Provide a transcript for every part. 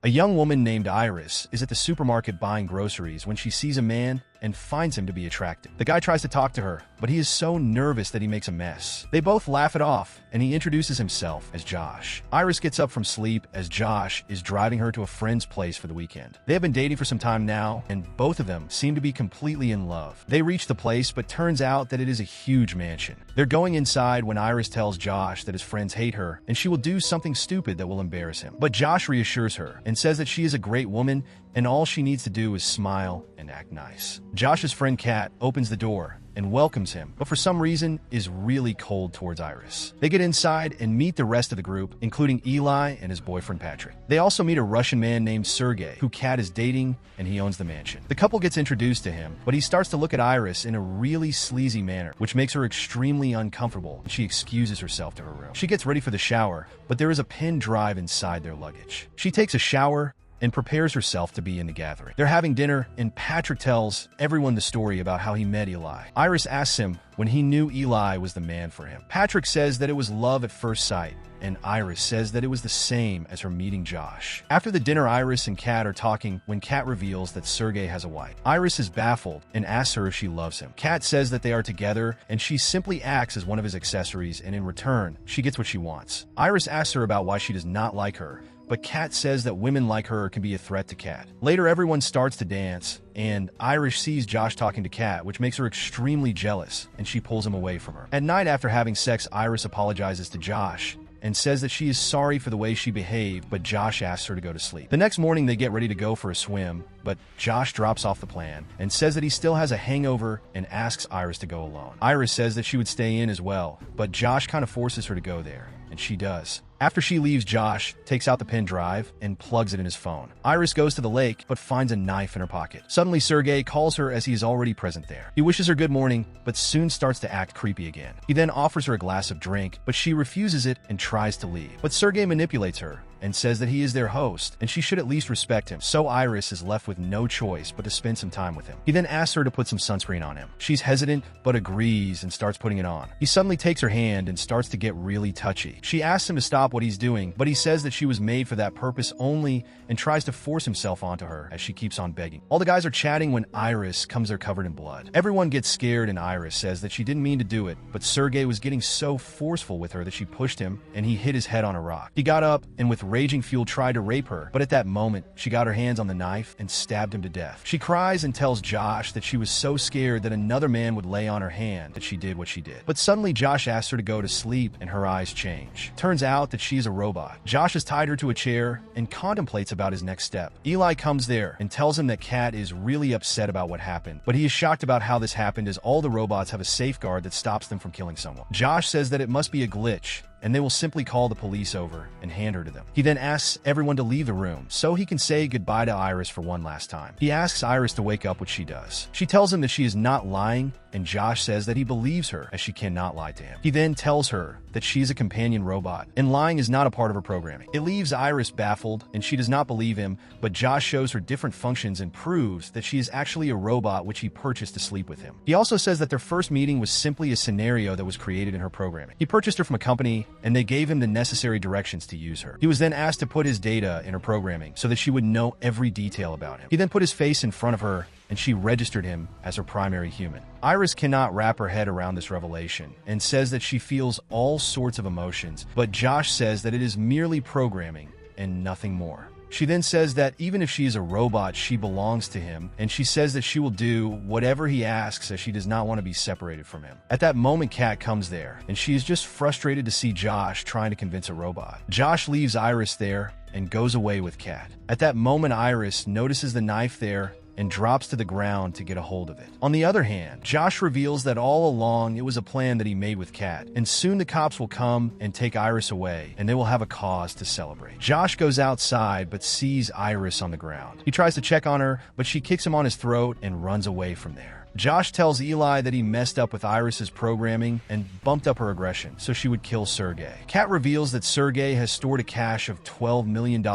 A young woman named Iris is at the supermarket buying groceries when she sees a man and finds him to be attractive. The guy tries to talk to her, but he is so nervous that he makes a mess. They both laugh it off, and he introduces himself as Josh. Iris gets up from sleep as Josh is driving her to a friend's place for the weekend. They have been dating for some time now, and both of them seem to be completely in love. They reach the place, but turns out that it is a huge mansion. They're going inside when Iris tells Josh that his friends hate her, and she will do something stupid that will embarrass him. But Josh reassures her and says that she is a great woman, and all she needs to do is smile and act nice. Josh's friend Kat opens the door and welcomes him, but for some reason is really cold towards Iris. They get inside and meet the rest of the group, including Eli and his boyfriend Patrick. They also meet a Russian man named Sergey, who Kat is dating, and he owns the mansion. The couple gets introduced to him, but he starts to look at Iris in a really sleazy manner, which makes her extremely uncomfortable, and she excuses herself to her room. She gets ready for the shower, but there is a pen drive inside their luggage. She takes a shower and prepares herself to be in the gathering. They're having dinner, and Patrick tells everyone the story about how he met Eli. Iris asks him when he knew Eli was the man for him. Patrick says that it was love at first sight, and Iris says that it was the same as her meeting Josh. After the dinner, Iris and Kat are talking when Kat reveals that Sergey has a wife. Iris is baffled and asks her if she loves him. Kat says that they are together, and she simply acts as one of his accessories, and in return, she gets what she wants. Iris asks her about why she does not like her, but Kat says that women like her can be a threat to Kat. Later, everyone starts to dance, and Iris sees Josh talking to Kat, which makes her extremely jealous, and she pulls him away from her. At night, after having sex, Iris apologizes to Josh and says that she is sorry for the way she behaved, but Josh asks her to go to sleep. The next morning, they get ready to go for a swim, but Josh drops off the plan and says that he still has a hangover and asks Iris to go alone. Iris says that she would stay in as well, but Josh kind of forces her to go there, and she does. After she leaves, Josh takes out the pen drive and plugs it in his phone. Iris goes to the lake, but finds a knife in her pocket. Suddenly, Sergey calls her as he is already present there. He wishes her good morning, but soon starts to act creepy again. He then offers her a glass of drink, but she refuses it and tries to leave. But Sergey manipulates her and says that he is their host, and she should at least respect him. So Iris is left with no choice but to spend some time with him. He then asks her to put some sunscreen on him. She's hesitant, but agrees and starts putting it on. He suddenly takes her hand and starts to get really touchy. She asks him to stop what he's doing, but he says that she was made for that purpose only and tries to force himself onto her as she keeps on begging. All the guys are chatting when Iris comes there covered in blood. Everyone gets scared, and Iris says that she didn't mean to do it, but Sergey was getting so forceful with her that she pushed him, and he hit his head on a rock. He got up and with raging fuel tried to rape her, but at that moment, she got her hands on the knife and stabbed him to death. She cries and tells Josh that she was so scared that another man would lay on her hand that she did what she did. But suddenly, Josh asks her to go to sleep, and her eyes change. Turns out that she's a robot. Josh has tied her to a chair and contemplates about his next step. Eli comes there and tells him that Kat is really upset about what happened, but he is shocked about how this happened as all the robots have a safeguard that stops them from killing someone. Josh says that it must be a glitch, and they will simply call the police over and hand her to them. He then asks everyone to leave the room so he can say goodbye to Iris for one last time. He asks Iris to wake up, which she does. She tells him that she is not lying, and Josh says that he believes her as she cannot lie to him. He then tells her that she is a companion robot, and lying is not a part of her programming. It leaves Iris baffled, and she does not believe him, but Josh shows her different functions and proves that she is actually a robot which he purchased to sleep with him. He also says that their first meeting was simply a scenario that was created in her programming. He purchased her from a company, and they gave him the necessary directions to use her. He was then asked to put his data in her programming so that she would know every detail about him. He then put his face in front of her, and she registered him as her primary human. Iris cannot wrap her head around this revelation and says that she feels all sorts of emotions, but Josh says that it is merely programming and nothing more. She then says that even if she is a robot, she belongs to him, and she says that she will do whatever he asks as she does not want to be separated from him. At that moment, Kat comes there, and she is just frustrated to see Josh trying to convince a robot. Josh leaves Iris there and goes away with Kat. At that moment, Iris notices the knife there and drops to the ground to get a hold of it. On the other hand, Josh reveals that all along it was a plan that he made with Kat, and soon the cops will come and take Iris away, and they will have a cause to celebrate. Josh goes outside but sees Iris on the ground. He tries to check on her, but she kicks him on his throat and runs away from there. Josh tells Eli that he messed up with Iris's programming and bumped up her aggression so she would kill Sergey. Kat reveals that Sergey has stored a cache of $12 million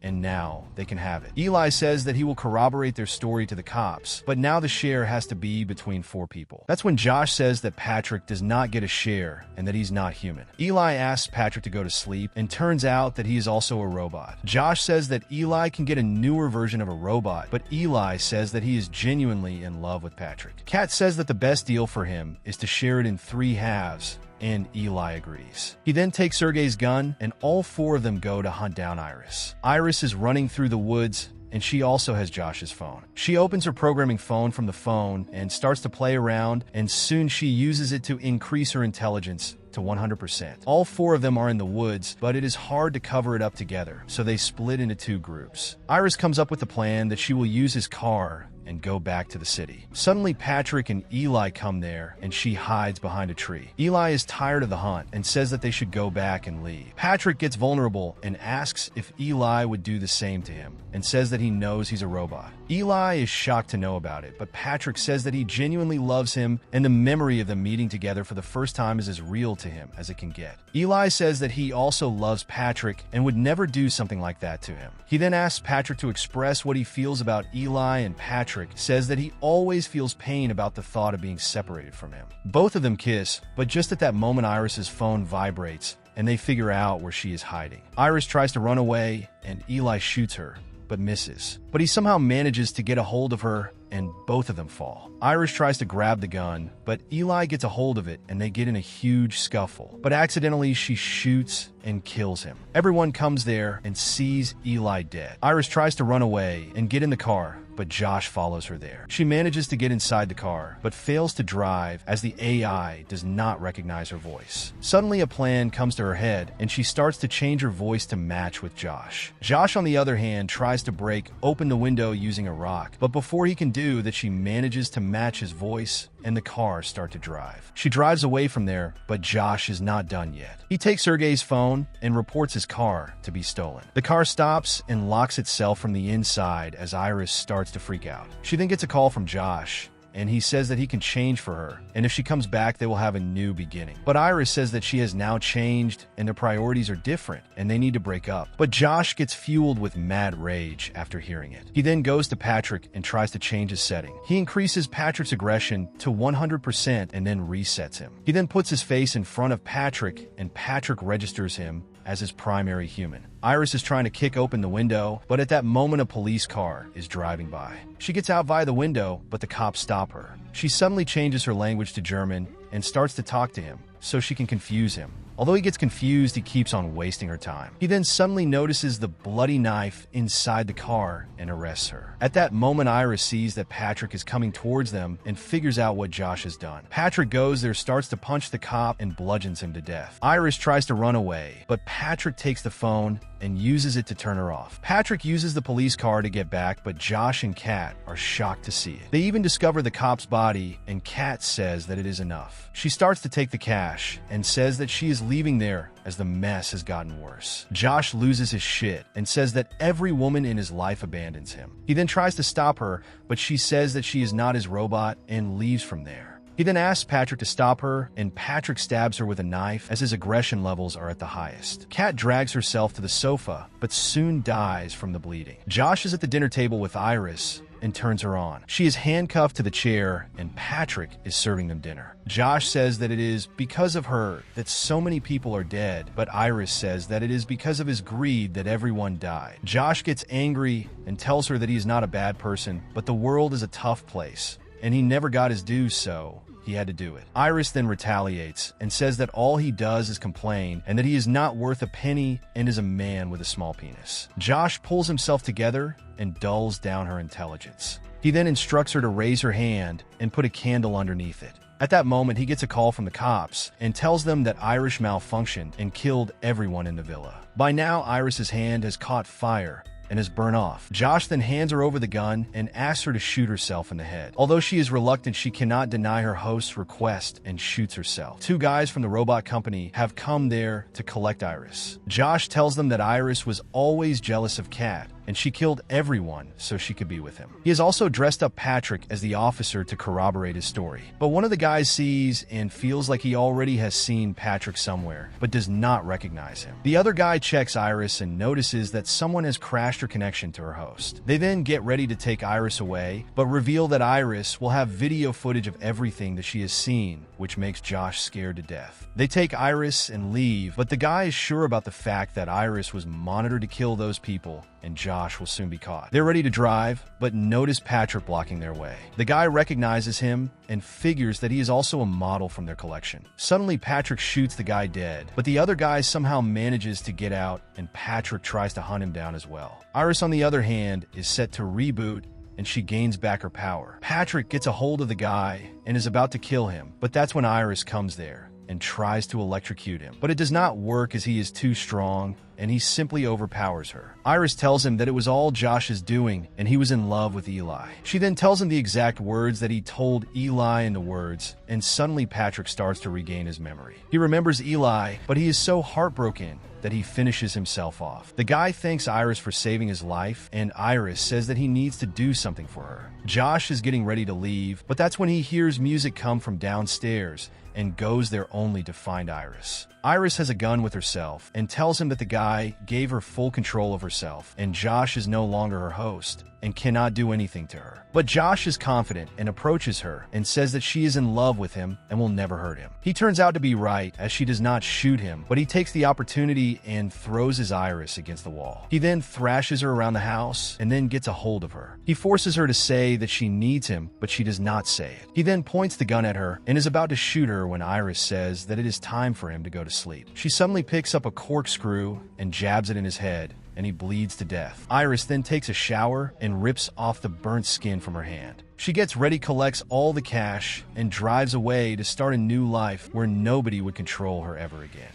and now they can have it. Eli says that he will corroborate their story to the cops, but now the share has to be between 4 people. That's when Josh says that Patrick does not get a share and that he's not human. Eli asks Patrick to go to sleep and turns out that he is also a robot. Josh says that Eli can get a newer version of a robot, but Eli says that he is genuinely in love with Patrick. Kat says that the best deal for him is to share it in 3 halves, and Eli agrees. He then takes Sergey's gun, and all 4 of them go to hunt down Iris. Iris is running through the woods, and she also has Josh's phone. She opens her programming phone from the phone and starts to play around, and soon she uses it to increase her intelligence to 100%. All 4 of them are in the woods, but it is hard to cover it up together, so they split into 2 groups. Iris comes up with the plan that she will use his car and go back to the city. Suddenly, Patrick and Eli come there, and she hides behind a tree. Eli is tired of the hunt and says that they should go back and leave. Patrick gets vulnerable and asks if Eli would do the same to him, and says that he knows he's a robot. Eli is shocked to know about it, but Patrick says that he genuinely loves him, and the memory of them meeting together for the first time is as real to him as it can get. Eli says that he also loves Patrick and would never do something like that to him. He then asks Patrick to express what he feels about Eli, and Patrick says that he always feels pain about the thought of being separated from him. Both of them kiss, but just at that moment Iris's phone vibrates and they figure out where she is hiding. Iris tries to run away and Eli shoots her, but misses. But he somehow manages to get a hold of her and both of them fall. Iris tries to grab the gun, but Eli gets a hold of it and they get in a huge scuffle. But accidentally she shoots and kills him. Everyone comes there and sees Eli dead. Iris tries to run away and get in the car, but Josh follows her there. She manages to get inside the car, but fails to drive as the AI does not recognize her voice. Suddenly a plan comes to her head and she starts to change her voice to match with Josh. Josh, on the other hand, tries to break open the window using a rock, but before he can do that, she manages to match his voice and the cars start to drive. She drives away from there, but Josh is not done yet. He takes Sergey's phone and reports his car to be stolen. The car stops and locks itself from the inside as Iris starts to freak out. She then gets a call from Josh, and he says that he can change for her, and if she comes back, they will have a new beginning. But Iris says that she has now changed, and their priorities are different, and they need to break up. But Josh gets fueled with mad rage after hearing it. He then goes to Patrick and tries to change his setting. He increases Patrick's aggression to 100% and then resets him. He then puts his face in front of Patrick, and Patrick registers him as his primary human. Iris is trying to kick open the window, but at that moment a police car is driving by. She gets out via the window, but the cops stop her. She suddenly changes her language to German and starts to talk to him so she can confuse him. Although he gets confused, he keeps on wasting her time. He then suddenly notices the bloody knife inside the car and arrests her. At that moment, Iris sees that Patrick is coming towards them and figures out what Josh has done. Patrick goes there, starts to punch the cop, and bludgeons him to death. Iris tries to run away, but Patrick takes the phone and uses it to turn her off. Patrick uses the police car to get back, but Josh and Kat are shocked to see it. They even discover the cop's body, and Kat says that it is enough. She starts to take the cash and says that she is leaving there as the mess has gotten worse. Josh loses his shit and says that every woman in his life abandons him. He then tries to stop her, but she says that she is not his robot and leaves from there. He then asks Patrick to stop her, and Patrick stabs her with a knife as his aggression levels are at the highest. Kat drags herself to the sofa, but soon dies from the bleeding. Josh is at the dinner table with Iris and turns her on. She is handcuffed to the chair, and Patrick is serving them dinner. Josh says that it is because of her that so many people are dead, but Iris says that it is because of his greed that everyone died. Josh gets angry and tells her that he is not a bad person, but the world is a tough place, and he never got his dues, so he had to do it. Iris then retaliates and says that all he does is complain and that he is not worth a penny and is a man with a small penis. Josh pulls himself together and dulls down her intelligence. He then instructs her to raise her hand and put a candle underneath it. At that moment, he gets a call from the cops and tells them that Iris malfunctioned and killed everyone in the villa. By now, Iris's hand has caught fire and is burnt off. Josh then hands her over the gun and asks her to shoot herself in the head. Although she is reluctant, she cannot deny her host's request and shoots herself. 2 guys from the robot company have come there to collect Iris. Josh tells them that Iris was always jealous of Kat and she killed everyone so she could be with him. He has also dressed up Patrick as the officer to corroborate his story. But one of the guys sees and feels like he already has seen Patrick somewhere, but does not recognize him. The other guy checks Iris and notices that someone has crashed her connection to her host. They then get ready to take Iris away, but reveal that Iris will have video footage of everything that she has seen, which makes Josh scared to death. They take Iris and leave, but the guy is sure about the fact that Iris was monitored to kill those people, and Josh will soon be caught. They're ready to drive, but notice Patrick blocking their way. The guy recognizes him and figures that he is also a model from their collection. Suddenly, Patrick shoots the guy dead, but the other guy somehow manages to get out, and Patrick tries to hunt him down as well. Iris, on the other hand, is set to reboot, and she gains back her power. Patrick gets a hold of the guy and is about to kill him, but that's when Iris comes there and tries to electrocute him. But it does not work as he is too strong, and he simply overpowers her. Iris tells him that it was all Josh's doing, and he was in love with Eli. She then tells him the exact words that he told Eli in the words, and suddenly Patrick starts to regain his memory. He remembers Eli, but he is so heartbroken that he finishes himself off. The guy thanks Iris for saving his life, and Iris says that he needs to do something for her. Josh is getting ready to leave, but that's when he hears music come from downstairs and goes there only to find Iris. Iris has a gun with herself and tells him that the guy gave her full control of herself, and Josh is no longer her host and cannot do anything to her. But Josh is confident and approaches her and says that she is in love with him and will never hurt him. He turns out to be right, as she does not shoot him, but he takes the opportunity and throws his Iris against the wall. He then thrashes her around the house and then gets a hold of her. He forces her to say that she needs him, but she does not say it. He then points the gun at her and is about to shoot her when Iris says that it is time for him to go to sleep. She suddenly picks up a corkscrew and jabs it in his head, and he bleeds to death. Iris then takes a shower and rips off the burnt skin from her hand. She gets ready, collects all the cash, and drives away to start a new life where nobody would control her ever again.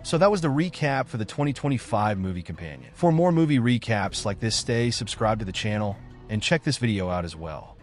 So that was the recap for the 2025 Movie Companion. For more movie recaps like this, stay subscribed to the channel and check this video out as well.